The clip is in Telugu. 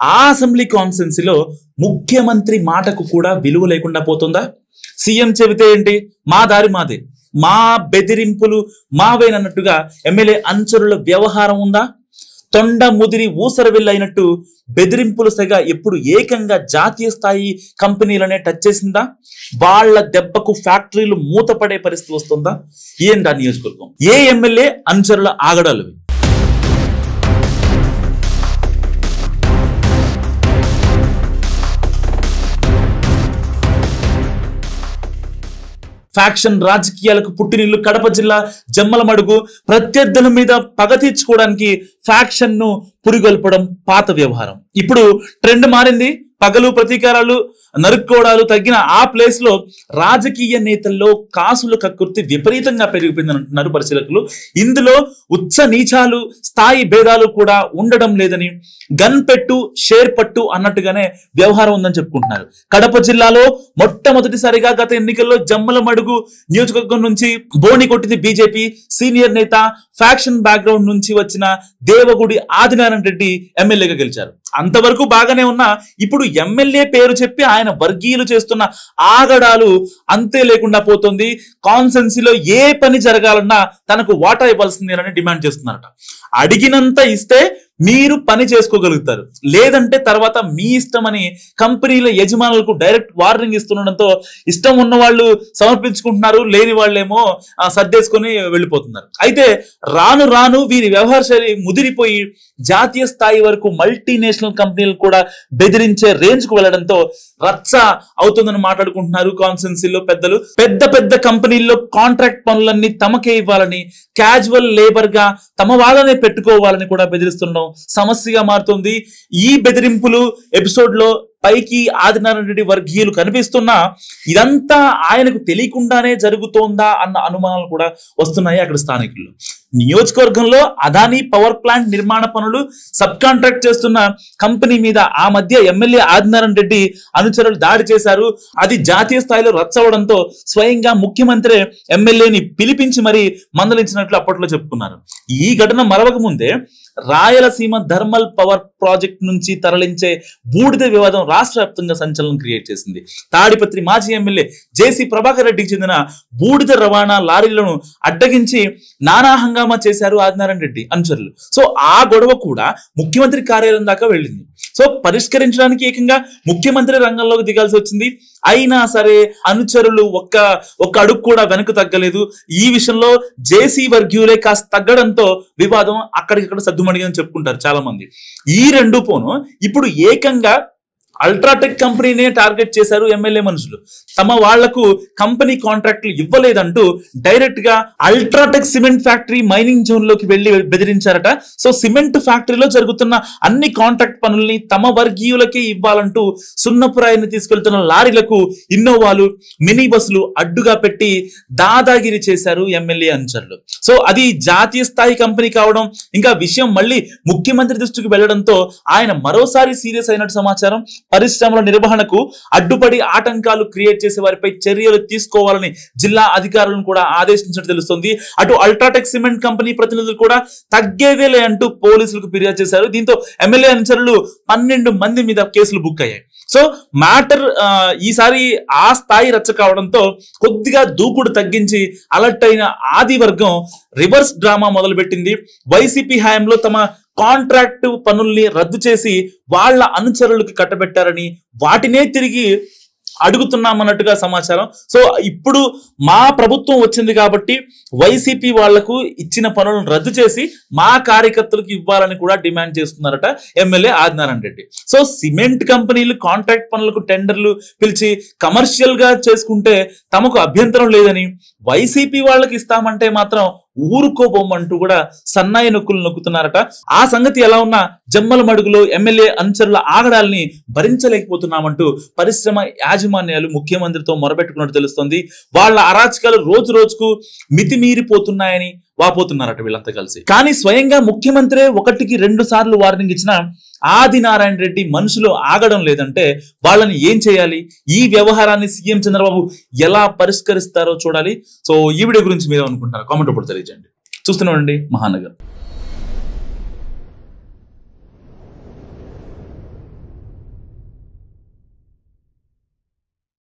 ఆ అసెంబ్లీ కాన్స్టిట్యున్సీలో ముఖ్యమంత్రి మాటకు కూడా విలువ లేకుండా పోతుందా? సీఎం చెబితే ఏంటి, మా దారి మాదే, మా బెదిరింపులు మావేనన్నట్టుగా ఎమ్మెల్యే అనుచరుల వ్యవహారం ఉందా? తొండ ముదిరి ఊసరవిల్లైనట్టు బెదిరింపులు సెగ ఎప్పుడు ఏకంగా జాతీయ స్థాయి కంపెనీలనే టచ్ చేసిందా? వాళ్ళ దెబ్బకు ఫ్యాక్టరీలు మూతపడే పరిస్థితి వస్తుందా? ఏంటా నియోజకవర్గం? ఏ ఎమ్మెల్యే అనుచరుల ఆగడాలు? ఫ్యాక్షన్ రాజకీయాలకు పుట్టినిల్లు కడప జిల్లా జమ్మలమడుగు. ప్రత్యర్థుల మీద పగ తీర్చుకోవడానికి ఫ్యాక్షన్ ను పురిగొల్పడం పాత వ్యవహారం. ఇప్పుడు ట్రెండ్ మారింది. పగలు ప్రతీకారాలు నరుక్కోవడాలు తగ్గిన ఆ ప్లేస్ లో రాజకీయ నేతల్లో కాసుల కక్కుర్తి విపరీతంగా పెరిగిపోయిందని అంటున్నారు పరిశీలకులు. ఇందులో ఉచ్చ నీచాలు స్థాయి భేదాలు కూడా ఉండడం లేదని, గన్ పెట్టు షేర్ పట్టు అన్నట్టుగానే వ్యవహారం ఉందని చెప్పుకుంటున్నారు. కడప జిల్లాలో మొట్టమొదటిసారిగా గత ఎన్నికల్లో జమ్మలమడుగు నియోజకవర్గం నుంచి బోని కొట్టింది బీజేపీ. సీనియర్ నేత, ఫ్యాక్షన్ బ్యాక్గ్రౌండ్ నుంచి వచ్చిన దేవగుడి ఆదినారాయణ రెడ్డి ఎమ్మెల్యేగా గెలిచారు. అంతవరకు బాగానే ఉన్నా ఇప్పుడు ఎమ్మెల్యే పేరు చెప్పి ఆయన వర్గీయులు చేస్తున్న ఆగడాలు అంతే లేకుండా పోతుంది. కాన్స్టిట్యున్సీలో ఏ పని జరగాలన్నా తనకు వాటా ఇవ్వాల్సిందేనని డిమాండ్ చేస్తున్నారట. అడిగినంత ఇస్తే మీరు పని చేసుకోగలుగుతారు, లేదంటే తర్వాత మీ ఇష్టమని కంపెనీల యజమానులకు డైరెక్ట్ వార్నింగ్ ఇస్తుండడంతో ఇష్టం ఉన్న వాళ్ళు సమర్పించుకుంటున్నారు, లేని వాళ్ళేమో సర్దేసుకొని వెళ్ళిపోతున్నారు. అయితే రాను రాను వీరి వ్యవహార శైలి ముదిరిపోయి జాతీయ స్థాయి వరకు మల్టీనేషనల్ కంపెనీలు కూడా బెదిరించే రేంజ్ కు వెళ్లడంతో రచ్చ అవుతుందని మాట్లాడుకుంటున్నారు కాన్స్టిట్యున్సీలో పెద్దలు. పెద్ద పెద్ద కంపెనీల్లో కాంట్రాక్ట్ పనులన్నీ తమకే ఇవ్వాలని, క్యాజువల్ లేబర్ గా తమ వాళ్ళనే పెట్టుకోవాలని కూడా బెదిరిస్తుండడం సమస్యగా మారుతుంది. ఈ బెదిరింపులు ఎపిసోడ్ లో పైకి ఆదినారాయణ రెడ్డి వర్గీయులు కనిపిస్తున్నా ఇదంతా ఆయనకు తెలియకుండానే జరుగుతోందా అన్న అనుమానాలు కూడా వస్తున్నాయి అక్కడ స్థానికులు. నియోజకవర్గంలో అదానీ పవర్ ప్లాంట్ నిర్మాణ పనులు సబ్ కాంట్రాక్ట్ చేస్తున్న కంపెనీ మీద ఆ మధ్య ఎమ్మెల్యే ఆదినారాయణ రెడ్డి అనుచరులు దాడి చేశారు. అది జాతీయ స్థాయిలో రచ్చవడంతో స్వయంగా ముఖ్యమంత్రి ఎమ్మెల్యేని పిలిపించి మరీ మందలించినట్లు అప్పట్లో చెప్పుకున్నారు. ఈ ఘటన మరవక ముందే రాయలసీమ థర్మల్ పవర్ ప్రాజెక్ట్ నుంచి తరలించే బూడిద వివాదం రాష్ట్ర వ్యాప్తంగా సంచలనం క్రియేట్ చేసింది. తాడిపత్రి మాజీ ఎమ్మెల్యే జేసీ ప్రభాకర్ రెడ్డికి చెందిన బూడిద రవాణా లారీలను అడ్డగించి నానా హంగామా చేశారు ఆదినారాయణ రెడ్డి అనుచరులు. సో ఆ గొడవ కూడా ముఖ్యమంత్రి కార్యాలయం దాకా వెళ్ళింది. సో పరిష్కరించడానికి ఏకంగా ముఖ్యమంత్రి రంగంలోకి దిగాల్సి వచ్చింది. అయినా సరే అనుచరులు ఒక్క అడుగు కూడా వెనక్కు తగ్గలేదు. ఈ విషయంలో జేసీ వర్గీయులే కాస్త తగ్గడంతో వివాదం అక్కడికక్కడ సద్దుమణిగని చెప్పుకుంటారు చాలా మంది. ఈ రెండు పోను ఇప్పుడు ఏకంగా అల్ట్రాటెక్ కంపెనీనే టార్గెట్ చేశారు ఎమ్మెల్యే మనుషులు. తమ వాళ్లకు కంపెనీ కాంట్రాక్టులు ఇవ్వలేదంటూ డైరెక్ట్ గా UltraTech cement factory mining zone లోకి వెళ్లి బెదిరించారట. సో సిమెంట్ ఫ్యాక్టరీలో జరుగుతున్న అన్ని కాంట్రాక్ట్ పనుల్ని తమ వర్గీయులకే ఇవ్వాలంటూ సున్నపురాయిని తీసుకెళ్తున్న లారీలకు ఇన్నోవాలు, మినీ బస్సులు అడ్డుగా పెట్టి దాదాగిరి చేశారు ఎమ్మెల్యే అనుచరులు. సో అది జాతీయ స్థాయి కంపెనీ కావడం, ఇంకా విషయం మళ్ళీ ముఖ్యమంత్రి దృష్టికి వెళ్లడంతో ఆయన మరోసారి సీరియస్ అయినట్టు సమాచారం. పరిశ్రమల నిర్వహణకు అడ్డుపడి ఆటంకాలు క్రియేట్ చేసే వారిపై చర్యలు తీసుకోవాలని జిల్లా అధికారులను కూడా ఆదేశించినట్టు తెలుస్తుంది. అటు అల్ట్రాటెక్ సిమెంట్ కంపెనీ ప్రతినిధులు కూడా తగ్గేదేలే అంటూ పోలీసులకు ఫిర్యాదు చేశారు. దీంతో ఎమ్మెల్యే అనుచరులు 12 మంది మీద కేసులు బుక్ అయ్యాయి. సో మ్యాటర్ ఈసారి ఆ స్థాయి రచ్చ కావడంతో కొద్దిగా దూకుడు తగ్గించి అలర్ట్ అయిన ఆది వర్గం రివర్స్ డ్రామా మొదలుపెట్టింది. వైసీపీ హయాంలో తమ కాంట్రాక్ట్ పనుల్ని రద్దు చేసి వాళ్ళ అనుచరులకు కట్టబెట్టారని, వాటినే తిరిగి అడుగుతున్నామన్నట్టుగా సమాచారం. సో ఇప్పుడు మా ప్రభుత్వం వచ్చింది కాబట్టి వైసీపీ వాళ్లకు ఇచ్చిన పనులను రద్దు చేసి మా కార్యకర్తలకు ఇవ్వాలని కూడా డిమాండ్ చేస్తున్నారట MLA Adinarayana Reddy. So cement కంపెనీలు కాంట్రాక్ట్ పనులకు టెండర్లు పిలిచి కమర్షియల్ గా చేసుకుంటే తమకు అభ్యంతరం లేదని, వైసీపీ వాళ్ళకి ఇస్తామంటే మాత్రం ఊరుకోబోమంటూ కూడా సన్నాయి నొక్కులు నొక్కుతున్నారట. ఆ సంగతి ఎలా ఉన్నా జమ్మలమడుగులో ఎమ్మెల్యే అనుచరుల ఆగడాల్ని భరించలేకపోతున్నామంటూ పరిశ్రమ యాజమాన్యాలు ముఖ్యమంత్రితో మొరబెట్టుకున్నట్టు తెలుస్తోంది. వాళ్ళ అరాచకాలు రోజు రోజుకు మితిమీరిపోతున్నాయని వాపోతున్నారట వీళ్ళంతా కలిసి. కానీ స్వయంగా ముఖ్యమంత్రి 1కి 2 సార్లు వార్నింగ్ ఇచ్చిన ఆదినారాయణ రెడ్డి మనుషులు ఆగడం లేదంటే వాళ్ళని ఏం చేయాలి? ఈ వ్యవహారాన్ని సీఎం చంద్రబాబు ఎలా పరిష్కరిస్తారో చూడాలి. సో ఈ వీడియో గురించి మీరు అనుకుంటారు కామెంట్ రూపంలో తెలియజేయండి. చూస్తూనే ఉండండి మహానగర్.